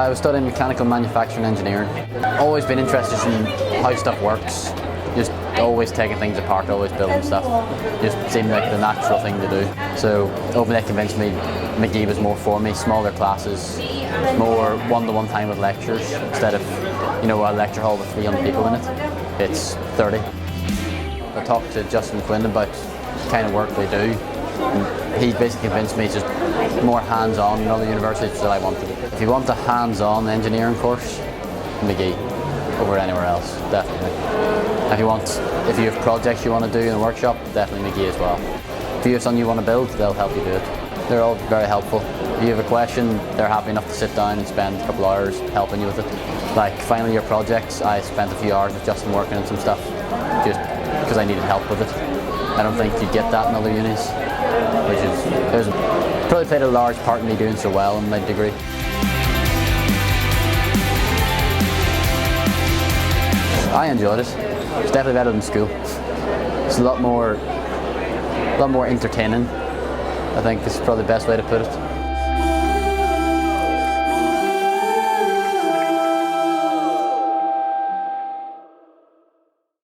I was studying mechanical manufacturing engineering. Always been interested in how stuff works. Just always taking things apart, always building stuff. Just seemed like the natural thing to do. So overnight convinced me Magee was more for me. Smaller classes, more one-to-one time with lectures instead of a lecture hall with 300 people in it. It's 30. I talked to Justin Quinn about the kind of work they do. And he basically convinced me it's just more hands-on in other universities that I wanted. If you want a hands-on engineering course, Magee over anywhere else, definitely. If you have projects you want to do in a workshop, definitely Magee as well. If you have something you want to build, they'll help you do it. They're all very helpful. If you have a question, they're happy enough to sit down and spend a couple of hours helping you with it. Like final year projects, I spent a few hours with Justin working on some stuff, just because I needed help with it. I don't think you get that in other unis, which probably played a large part in me doing so well in my degree. I enjoyed it. It's definitely better than school. It's a lot more entertaining, I think is probably the best way to put it.